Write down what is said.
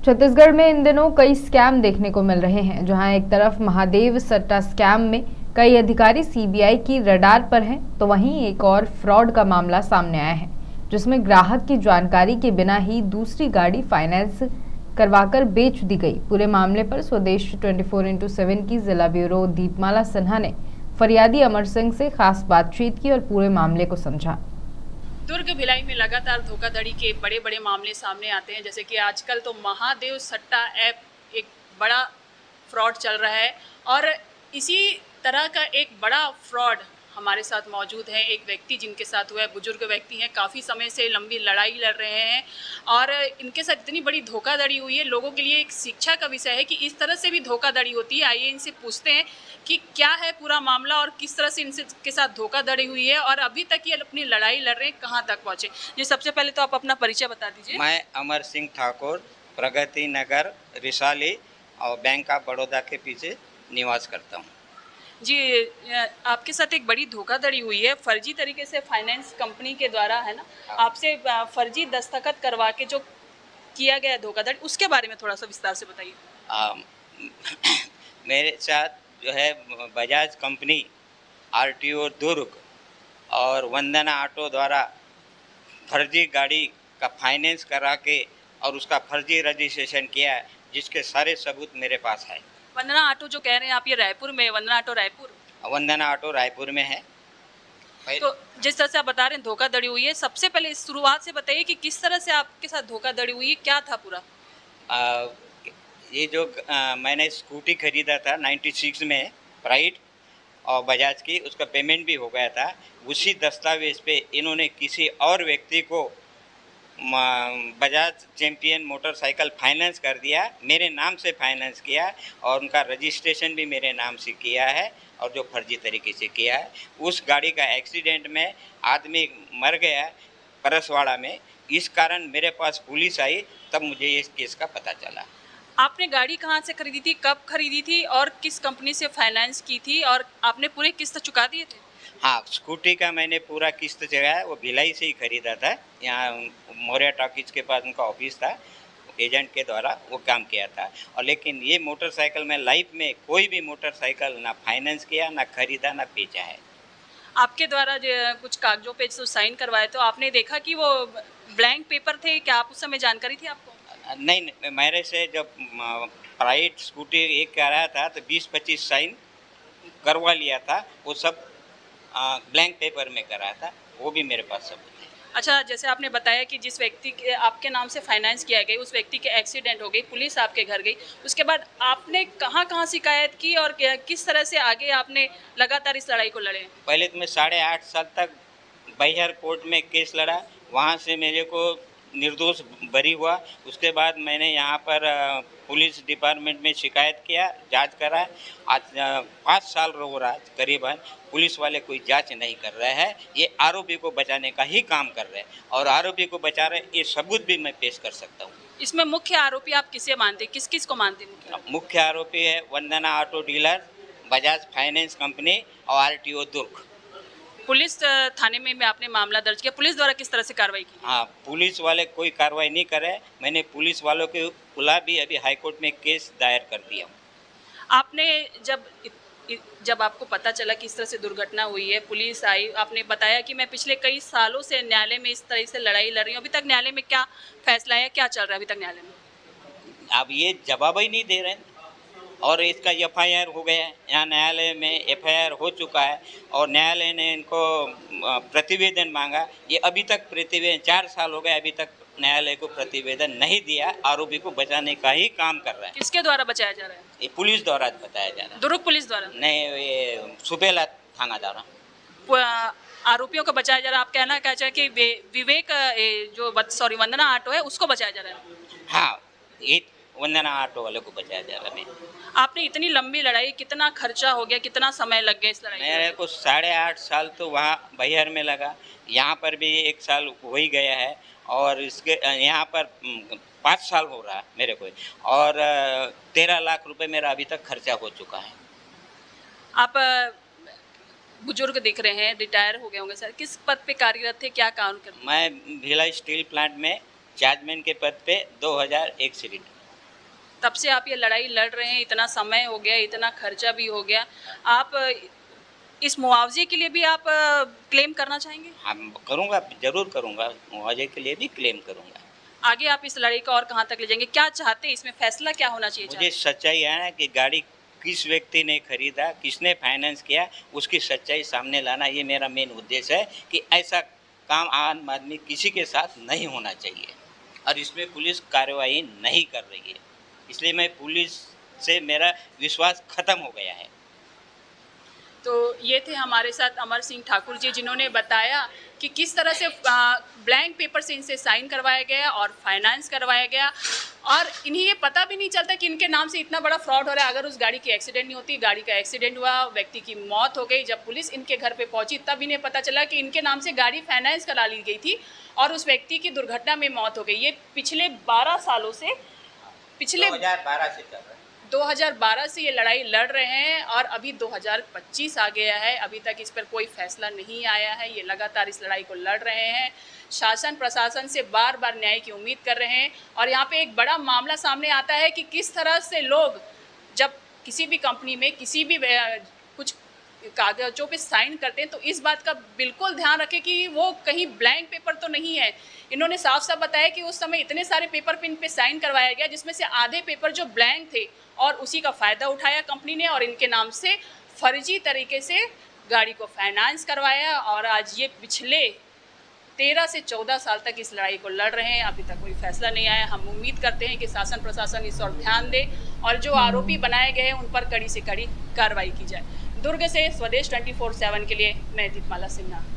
छत्तीसगढ़ में इन दिनों कई स्कैम देखने को मिल रहे हैं। जहां एक तरफ महादेव सट्टा स्कैम में कई अधिकारी सीबीआई की रडार पर हैं, तो वहीं एक और फ्रॉड का मामला सामने आया है, जिसमें ग्राहक की जानकारी के बिना ही दूसरी गाड़ी फाइनेंस करवाकर बेच दी गई। पूरे मामले पर स्वदेश 24x7 की जिला ब्यूरो दीपमाला सिन्हा ने फरियादी अमर सिंह से खास बातचीत की और पूरे मामले को समझा। दुर्ग भिलाई में लगातार धोखाधड़ी के बड़े बड़े मामले सामने आते हैं। जैसे कि आजकल तो महादेव सट्टा ऐप एक बड़ा फ्रॉड चल रहा है और इसी तरह का एक बड़ा फ्रॉड हमारे साथ मौजूद है। एक व्यक्ति जिनके साथ हुआ है, बुजुर्ग व्यक्ति हैं, काफ़ी समय से लंबी लड़ाई लड़ रहे हैं और इनके साथ इतनी बड़ी धोखाधड़ी हुई है। लोगों के लिए एक शिक्षा का विषय है कि इस तरह से भी धोखाधड़ी होती है। आइए इनसे पूछते हैं कि क्या है पूरा मामला और किस तरह से इनसे के साथ धोखाधड़ी हुई है और अभी तक ये अपनी लड़ाई लड़ रहे हैं, कहाँ तक पहुँचे। जी, सबसे पहले तो आप अपना परिचय बता दीजिए। मैं अमर सिंह ठाकुर, प्रगति नगर, रिसाली और बैंक ऑफ बड़ौदा के पीछे निवास करता हूँ। जी, आपके साथ एक बड़ी धोखाधड़ी हुई है। फर्जी तरीके से फाइनेंस कंपनी के द्वारा, है ना, आपसे फर्जी दस्तखत करवा के जो किया गया धोखाधड़ी, उसके बारे में थोड़ा सा विस्तार से बताइए। मेरे साथ जो है बजाज कंपनी, आरटीओ दुर्ग और वंदना ऑटो द्वारा फर्जी गाड़ी का फाइनेंस करा के और उसका फर्जी रजिस्ट्रेशन किया है, जिसके सारे सबूत मेरे पास है। वंदना ऑटो जो कह रहे हैं आप, ये रायपुर में, वंदना ऑटो रायपुर? वंदना ऑटो रायपुर में है। तो जिस तरह से आप बता रहे हैं धोखाधड़ी हुई है, सबसे पहले इस शुरुआत से बताइए कि किस तरह से आपके साथ धोखाधड़ी हुई है, क्या था पूरा? आ, ये जो मैंने स्कूटी खरीदा था 96 में प्राइड और बजाज की, उसका पेमेंट भी हो गया था। उसी दस्तावेज पे इन्होंने किसी और व्यक्ति को बजाज चैंपियन मोटरसाइकिल फाइनेंस कर दिया, मेरे नाम से फाइनेंस किया और उनका रजिस्ट्रेशन भी मेरे नाम से किया है और जो फर्जी तरीके से किया है। उस गाड़ी का एक्सीडेंट में आदमी मर गया परसवाड़ा में। इस कारण मेरे पास पुलिस आई, तब मुझे इस केस का पता चला। आपने गाड़ी कहाँ से खरीदी थी, कब खरीदी थी और किस कंपनी से फाइनेंस की थी और आपने पूरे किस्त चुका दिए थे? हाँ, स्कूटी का मैंने पूरा किस्त चुकाया, वो भिलाई से ही खरीदा था। यहाँ मौर्या टॉकीज के पास उनका ऑफिस था, एजेंट के द्वारा वो काम किया था। और लेकिन ये मोटरसाइकिल में लाइफ में कोई भी मोटरसाइकिल ना फाइनेंस किया, ना खरीदा, ना बेचा है। आपके द्वारा जो कुछ कागजों पे जो साइन करवाए, तो आपने देखा कि वो ब्लैंक पेपर थे, क्या आप उस समय जानकारी थी आपको? नहीं, मेरे से जब प्राइवेट स्कूटी एक कराया था तो 20-25 साइन करवा लिया था। वो सब ब्लैंक पेपर में कराया था, वो भी मेरे पास सबूत है। अच्छा, जैसे आपने बताया कि जिस व्यक्ति के आपके नाम से फाइनेंस किया गया, उस व्यक्ति के एक्सीडेंट हो गई, पुलिस आपके घर गई, उसके बाद आपने कहाँ शिकायत की और किस तरह से आगे आपने लगातार इस लड़ाई को लड़े? पहले तो मैं 8.5 साल तक बैहर कोर्ट में केस लड़ा, वहाँ से मेरे को निर्दोष बरी हुआ। उसके बाद मैंने यहाँ पर पुलिस डिपार्टमेंट में शिकायत किया, जांच करा। आज 5 साल हो रहा है करीबन, पुलिस वाले कोई जांच नहीं कर रहे हैं। ये आरोपी को बचाने का ही काम कर रहे हैं और आरोपी को बचा रहे, ये सबूत भी मैं पेश कर सकता हूँ। इसमें मुख्य आरोपी आप किसे मानते, किस किस को मानते? मुख्य आरोपी है Vandana auto dealer, Bajaj finance company और आरटीओ दुर्ग। पुलिस थाने में आपने मामला दर्ज किया, पुलिस द्वारा किस तरह से कार्रवाई की? हाँ, पुलिस वाले कोई कार्रवाई नहीं करे। मैंने पुलिस वालों के खिलाफ भी अभी हाईकोर्ट में केस दायर कर दिया। आपने जब आपको पता चला कि इस तरह से दुर्घटना हुई है, पुलिस आई, आपने बताया कि मैं पिछले कई सालों से न्यायालय में इस तरह से लड़ाई लड़ रही हूँ, अभी तक न्यायालय में क्या फैसला है, क्या चल रहा है अभी तक न्यायालय में? अब ये जवाब ही नहीं दे रहे हैं और इसका एफआईआर हो गया है, यहाँ न्यायालय में एफआईआर हो चुका है और न्यायालय ने इनको प्रतिवेदन मांगा। ये अभी तक प्रतिवेदन 4 साल हो गए, अभी तक न्यायालय को प्रतिवेदन नहीं दिया। आरोपी को बचाने का ही काम कर रहा है। किसके द्वारा बचाया जा रहा है? ये पुलिस द्वारा बताया जा रहा है। दुर्ग पुलिस द्वारा? नहीं, ये सुपेला थाना द्वारा आरोपियों को बचाया जा रहा है। आप कहना क्या चाहे कि विवेक वंदना ऑटो है, उसको बचाया जा रहा है? हाँ, ये वंदना ऑटो वाले को बचाया जा रहा है। आपने इतनी लंबी लड़ाई, कितना खर्चा हो गया, कितना समय लग गया इस लड़ाई में? मेरे को 8.5 साल तो वहाँ बैहर में लगा, यहाँ पर भी 1 साल हो ही गया है और इसके यहाँ पर 5 साल हो रहा है मेरे को और 13 लाख रुपए मेरा अभी तक खर्चा हो चुका है। आप बुजुर्ग दिख रहे हैं, रिटायर हो गए होंगे सर, किस पद पे कार्यरत थे, क्या काम करते? मैं भिलाई स्टील प्लांट में चार्जमैन के पद पे 2001 से तब से आप ये लड़ाई लड़ रहे हैं, इतना समय हो गया, इतना खर्चा भी हो गया, आप इस मुआवजे के लिए भी आप क्लेम करना चाहेंगे? हम करूँगा, ज़रूर करूँगा, मुआवजे के लिए भी क्लेम करूँगा। आगे आप इस लड़ाई को और कहाँ तक ले जाएंगे? क्या चाहते हैं, इसमें फैसला क्या होना चाहिए? मुझे सच्चाई है ना कि गाड़ी किस व्यक्ति ने खरीदा, किसने फाइनेंस किया, उसकी सच्चाई सामने लाना, ये मेरा मेन उद्देश्य है कि ऐसा काम आम आदमी किसी के साथ नहीं होना चाहिए और इसमें पुलिस कार्रवाई नहीं कर रही है, इसलिए मैं पुलिस से मेरा विश्वास खत्म हो गया है। तो ये थे हमारे साथ अमर सिंह ठाकुर जी, जिन्होंने बताया कि किस तरह से ब्लैंक पेपर से इनसे साइन करवाया गया और फाइनेंस करवाया गया और इन्हें ये पता भी नहीं चलता कि इनके नाम से इतना बड़ा फ्रॉड हो रहा है। अगर उस गाड़ी की एक्सीडेंट नहीं होती, गाड़ी का एक्सीडेंट हुआ, व्यक्ति की मौत हो गई, जब पुलिस इनके घर पे पहुंची तब इन्हें पता चला कि इनके नाम से गाड़ी फाइनेंस करा ली गई थी और उस व्यक्ति की दुर्घटना में मौत हो गई। ये पिछले 12 सालों से, पिछले 2012 से चल रहा है। 2012 से ये लड़ाई लड़ रहे हैं और अभी 2025 आ गया है, अभी तक इस पर कोई फैसला नहीं आया है। ये लगातार इस लड़ाई को लड़ रहे हैं, शासन प्रशासन से बार बार न्याय की उम्मीद कर रहे हैं। और यहाँ पे एक बड़ा मामला सामने आता है कि किस तरह से लोग जब किसी भी कंपनी में किसी भी कुछ कागजों पे साइन करते हैं तो इस बात का बिल्कुल ध्यान रखें कि वो कहीं ब्लैंक पेपर तो नहीं है। इन्होंने साफ साफ बताया कि उस समय इतने सारे पेपर पिन पे साइन करवाया गया जिसमें से आधे पेपर जो ब्लैंक थे और उसी का फ़ायदा उठाया कंपनी ने और इनके नाम से फर्जी तरीके से गाड़ी को फाइनेंस करवाया और आज ये पिछले 13 से 14 साल तक इस लड़ाई को लड़ रहे हैं। अभी तक कोई फैसला नहीं आया। हम उम्मीद करते हैं कि शासन प्रशासन इस ओर ध्यान दे और जो आरोपी बनाए गए हैं उन पर कड़ी से कड़ी कार्रवाई की जाए। दुर्ग से स्वदेश 24/7 के लिए मैं दीपमाला सिन्हा।